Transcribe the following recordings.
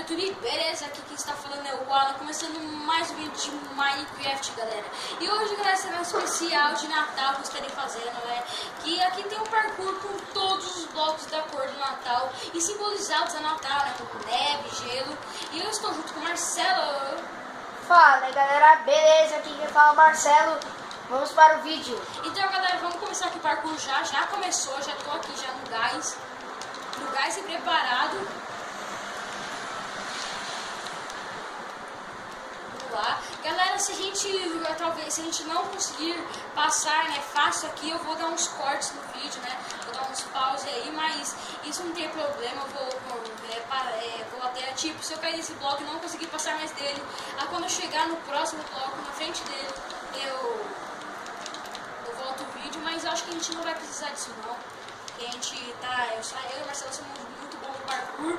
YouTube, beleza? Aqui quem está falando é o Alan, começando mais um vídeo de Minecraft, galera. E hoje, galera, será um especial de Natal que eu estarei fazendo, né? Que aqui tem um parkour com todos os blocos da cor do Natal e simbolizados a Natal, né? Com neve, gelo. E eu estou junto com o Marcelo. Fala, galera, beleza? Aqui quem fala é o Marcelo. Vamos para o vídeo. Então, galera, vamos começar aqui o parkour já. Já começou, já tô aqui já no gás. No gás e preparado. Lá. Galera, se a gente não conseguir passar, né, fácil aqui, eu vou dar uns cortes no vídeo, né, vou dar uns pause aí, mas isso não tem problema, eu vou até, tipo, se eu cair nesse bloco e não conseguir passar mais dele, aí quando eu chegar no próximo bloco, na frente dele, eu volto o vídeo, mas eu acho que a gente não vai precisar disso não, porque a gente tá, eu e o Marcelo somos muito bons no parkour,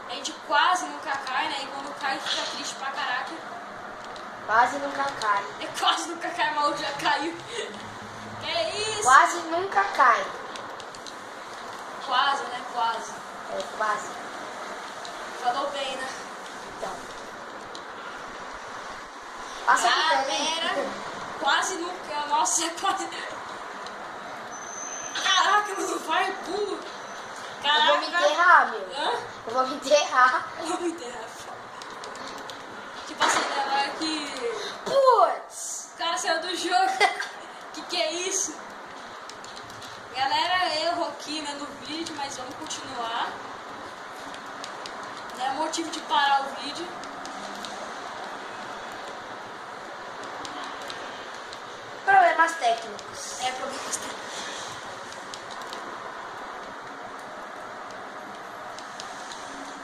a gente quase nunca cai, né, e quando cai fica triste pra caraca. Quase nunca cai. É quase nunca cai, mal já caiu. Que é isso? Quase nunca cai. Quase, né? Quase. É, quase. Falou bem, né? Então. Passa aqui Galera, também. quase nunca. Nossa, quase. Caraca, não vai, pulo. Caraca. Eu vou me enterrar, meu. Hã? Eu vou me enterrar. Eu vou me enterrar. Tipo assim, galera, que. Putz! O cara saiu do jogo. Que é isso? Galera, eu erro aqui, né, no vídeo, mas vamos continuar. Não é motivo de parar o vídeo. Problemas técnicos. É problemas técnicos.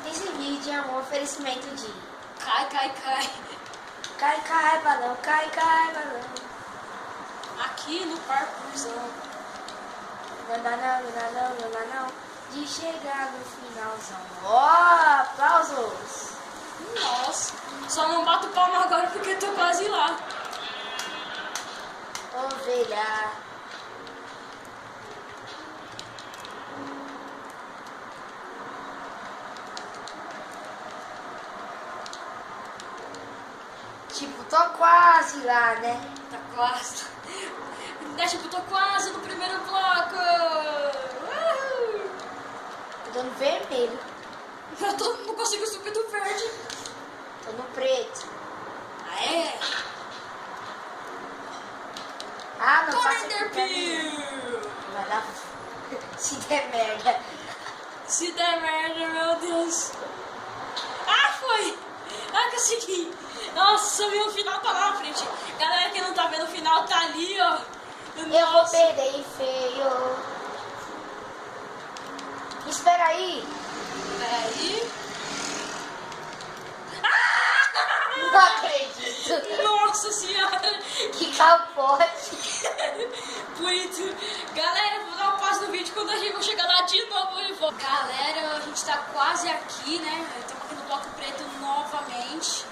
Esse vídeo é um oferecimento de Cai. cai, cai, balão, cai, cai, balão. Aqui no parkourzão. Não, de chegar no finalzão. Ó, aplausos. Nossa, só não bato palma agora porque eu tô quase lá. Ovelha. Tipo, tô quase lá, né? Tá quase. Tipo, tô quase no primeiro bloco. Tô dando vermelho. Não consigo subir do verde. Tô no preto. Ah, é? Ah, não passa aqui pra mim. Thunderpeel! Vai dar... Se der merda. Se der merda, meu Deus. Ah, foi! Ah, consegui! Nossa, meu final tá lá na frente. Galera que não tá vendo o final tá ali, ó. Eu vou perder e feio. Espera aí. Peraí. Não acredito. Nossa senhora! Que capote. Bonito. Galera, vou dar um passo no vídeo. Quando a gente for chegar lá de novo, eu vou. Galera, a gente tá quase aqui, né? Estamos aqui no bloco preto novamente.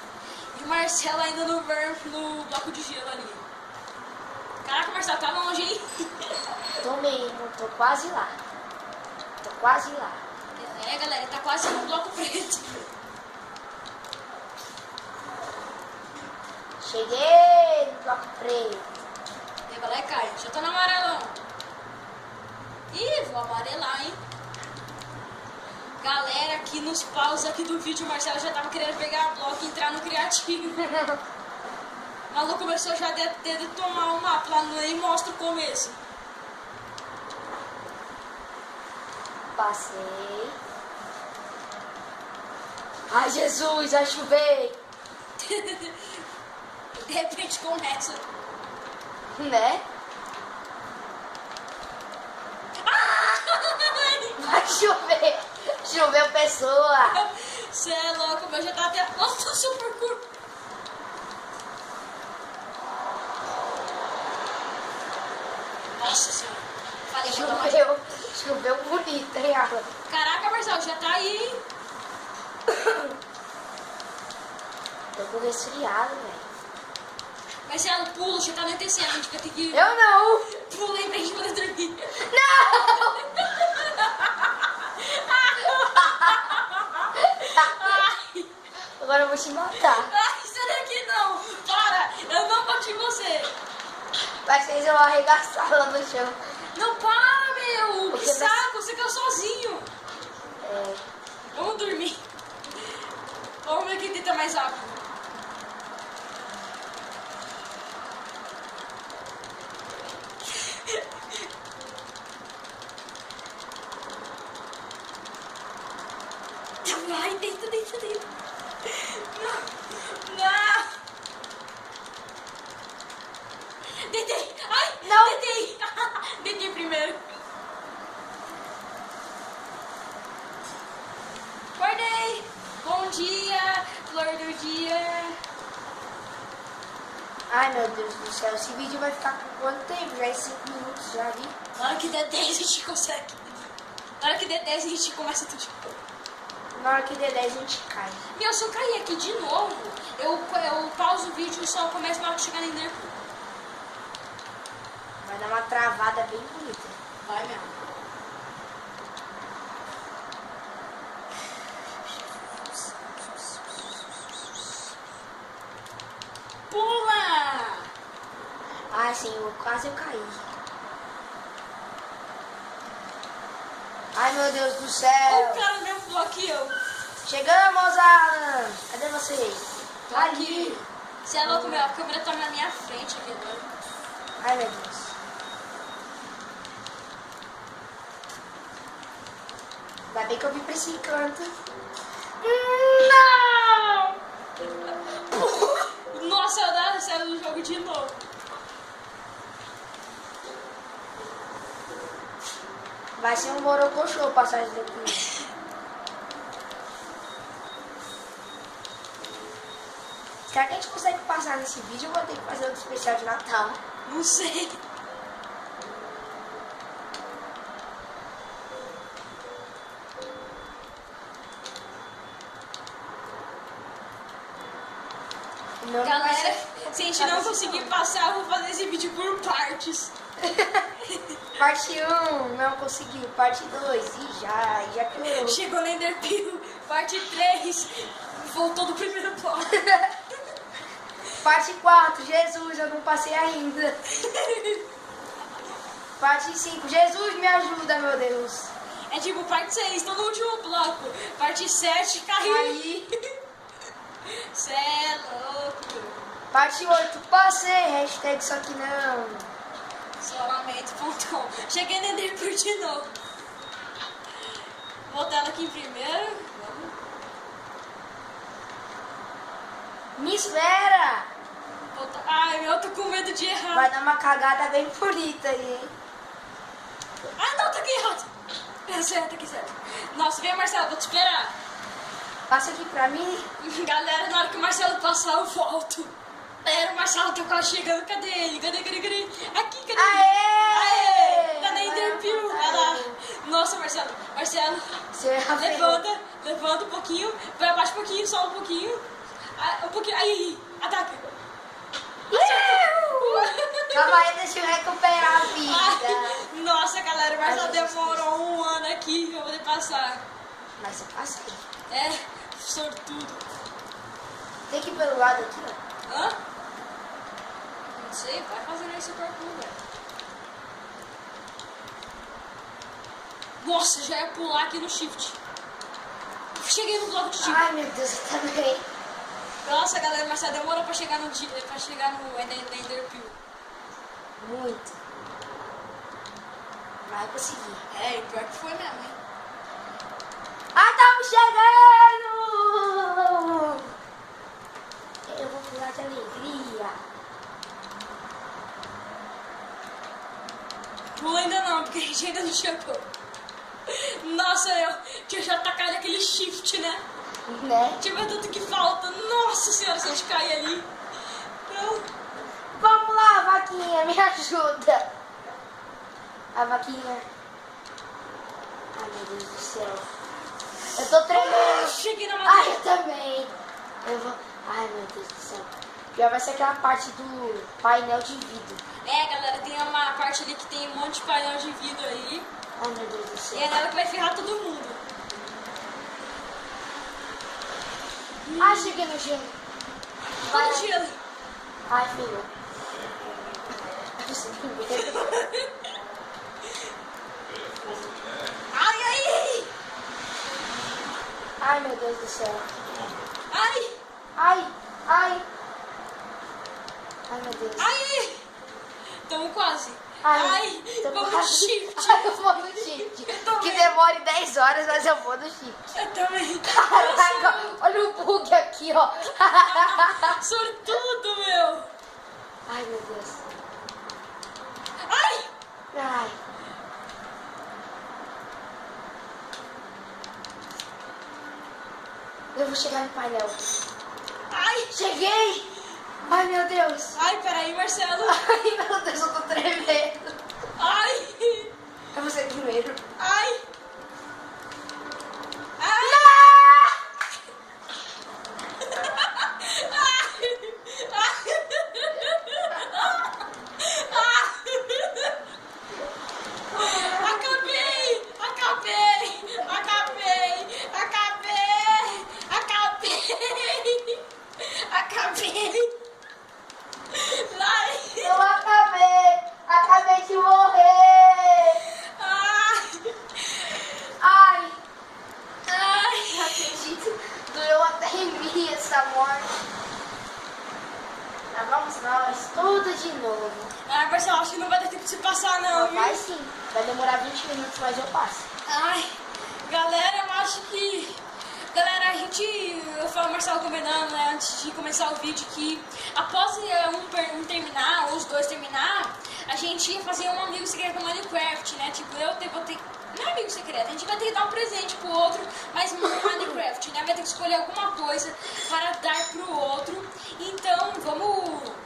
E o Marcelo ainda no bloco de gelo ali. Caraca, Marcelo, tá longe, hein? Tô mesmo, tô quase lá. Tô quase lá. É, galera, tá quase no bloco preto. Cheguei no bloco preto. E vai lá e cai. Já tô no amarelão. Ih, vou amarelar, hein? Galera, aqui nos paus aqui do vídeo, o Marcelo já tava querendo pegar a bloco e entrar no criativo. O maluco começou já a detonar o mapa, lá nem mostra o começo. Passei. Ai, Jesus, vai chover. De repente começa. Né? Vai chover. Choveu pessoa. Cê é louco, mas já tá até... Nossa, super curto. Nossa senhora. Falei, vou dar uma... Choveu bonito, hein, água? Caraca, Marcelo, já tá aí, hein? Tô com resfriado, velho. Marcelo, pula, já tá anoitecendo, a gente vai ter que... Eu não! Pula aí pra gente poder dormir. Não! Ai, Agora eu vou te matar. Ai, será que não? Para! Eu não bati em você! Vai ser eu arregaçar lá no chão. Não, para, meu! Que Porque vai- saco! Você caiu sozinho! É. Vamos dormir. Vamos ver quem tenta mais rápido. Vai, deita. Não! Deitei! Ai! Não. Deitei! Deitei primeiro. Acordei! Bom dia! Flor do dia! Ai, meu Deus do céu. Esse vídeo vai ficar com quanto tempo? Já é 5 minutos, já vi. Na hora que der 10 a gente consegue. Na hora que der 10 a gente começa tudo. Na hora que der 10 a gente cai. Meu, se eu cair aqui de novo, eu pauso o vídeo e só começo na hora que chegar na Ender. Vai dar uma travada bem bonita. Vai mesmo. Pula! Ai, senhor, quase eu caí. Ai, meu Deus do céu. O cara mesmo pulou aqui, eu. Chegamos, Alan. Cadê você? Tô aqui. Você é louco, meu. A câmera tá na minha frente aqui agora. Ai, meu Deus. Ainda bem que eu vim pra esse canto. Não! Nossa, eu dei certo no jogo de novo. Vai ser um borocochô passar isso daqui. Será que a gente consegue passar nesse vídeo ou vou ter que fazer outro especial de Natal? Não sei. Não, não vai Galera, ser- se a gente não conseguir passar, eu vou fazer esse vídeo por partes. Parte 1, não conseguiu. Parte 2, já piorou. Chegou na Enderpeel. Parte 3, voltou do primeiro bloco. Parte 4, Jesus, eu não passei ainda. Parte 5, Jesus, me ajuda, meu Deus. É tipo parte 6, tô no último bloco. Parte 7, caí. Aí, Cê é louco. parte 8, passei. Hashtag só que não. Solamento.com. Cheguei na Enderpeel de novo. Vou botar ela aqui em primeiro. Vamos. Me espera. Ai, eu tô com medo de errar. Vai dar uma cagada bem bonita aí, hein? Ah, não, tá aqui errado. Tá certo, tá aqui certo. Nossa, vem, Marcelo, vou te esperar. Passa aqui pra mim. Galera, na hora que o Marcelo passar, eu volto. Era o Marcelo tá quase chegando. Cadê ele? Cadê? Aqui, cadê ele? Aê! Tá na Enderpeel. Vai lá. Nossa, Marcelo. Marcelo, Você levanta um pouquinho. Vai abaixo um pouquinho, só um pouquinho. Ah, um pouquinho. Aí, ataca. Calma aí, deixa eu recuperar a vida. Ai, nossa, galera, o Marcelo Ai, Jesus demorou um ano aqui pra poder passar. Mas você passa aí. É, sortudo. Tem que ir pelo lado aqui, ó. Hã? Não sei, vai fazendo esse parkour, velho. Nossa, já ia pular aqui no shift. Cheguei no bloco de shift. Ai, meu Deus, eu também. Nossa, galera, mas já demorou pra chegar no Enderpeel. Muito. Vai conseguir. É, pior que foi mesmo, hein? Ai, estamos chegando! Eu vou pular de alegria. Pula ainda não, porque a gente ainda não chegou. Nossa, eu tinha já atacado aquele shift, né? Né? Tinha tanto que falta. Nossa senhora, se a gente cair ali. Não. Vamos lá, vaquinha, me ajuda. A vaquinha. Ai, meu Deus do céu. Eu tô tremendo. Cheguei na Ai, madeira. eu também. Eu vou... Ai, meu Deus do céu. Pior vai ser aquela parte do painel de vidro. É, galera, tem uma parte ali que tem um monte de painel de vidro aí. Ai, meu Deus do E céu. é nela que vai ferrar todo mundo. Ai, cheguei no gelo. Tô no gelo. Ai, filho. Eu sinto medo. Ai, ai. Ai, meu Deus do céu. Ai, Ai, ai. Ai, meu Deus. ai. Tamo quase. Ai, Ai, tô vamos no quase- shift. Ai, eu vou no shift. Eu também. Que demore 10 horas, mas eu vou no shift. Eu também. Caraca, olha o bug aqui, ó. Sortudo, meu. Ai, meu Deus. Ai. Ai. Eu vou chegar no painel. Ai. Cheguei! Ai, meu Deus. Ai, peraí, Marcelo. Ai, meu Deus, eu tô tremendo. Ai. É você primeiro. Ai. Ai. Acabei! Acabei! Acabei! Acabei! Acabei! Acabei! Ai! Eu acabei! Acabei de morrer! Ai! Ai, Ai! não acredito. Doeu até em mim essa morte. Tá, vamos nós, tudo de novo. Ai, Marcelo, acho que não vai dar tempo de se passar, não, viu? Vai sim, vai demorar 20 minutos, mas eu passo. Ai, galera, eu acho que... Galera, a gente... Eu falo, Marcelo combinando, né, antes de começar o vídeo, que após um terminar, ou os dois terminar, a gente ia fazer um amigo secreto no Minecraft, né? Tipo, vou ter... Não é amigo secreto, a gente vai ter que dar um presente pro outro, mas no Minecraft, né? Vai ter que escolher alguma coisa para dar pro outro. Então, vamos...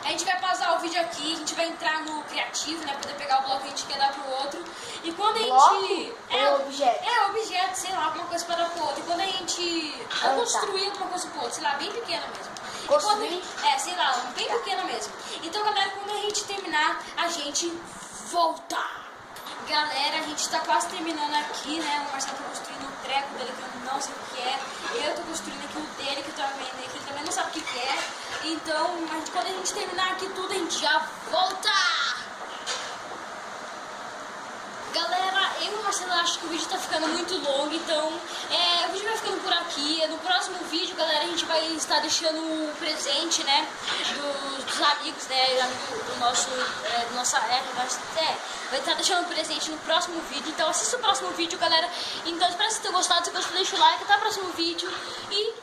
A gente vai pausar o vídeo aqui, a gente vai entrar no criativo, né? Poder pegar o bloco que a gente quer dar pro outro. E quando a gente... Bloco ou objeto? É, objeto, sei lá, alguma coisa para dar pro outro. E quando a gente... Ah, tá. construir alguma coisa pro outro, sei lá, bem pequena mesmo. E Construir? quando, sei lá, bem pequena mesmo. Então, galera, quando a gente terminar, a gente volta. Galera, a gente tá quase terminando aqui, né? O Marcelo tá construindo um treco dele que eu não sei o que é. Eu tô construindo aqui o dele que eu também, né, que ele também não sabe o que é. Então, quando a gente terminar aqui tudo, a gente já volta! Galera, eu e o Marcelo acho que o vídeo tá ficando muito longo, então o vídeo vai ficando por aqui. No próximo vídeo, galera, a gente vai estar deixando um presente, né, dos amigos, né, do nosso, vai estar deixando um presente no próximo vídeo. Então assista o próximo vídeo, galera. Então espero que vocês tenham gostado. Se gostou, deixa o like, até o próximo vídeo e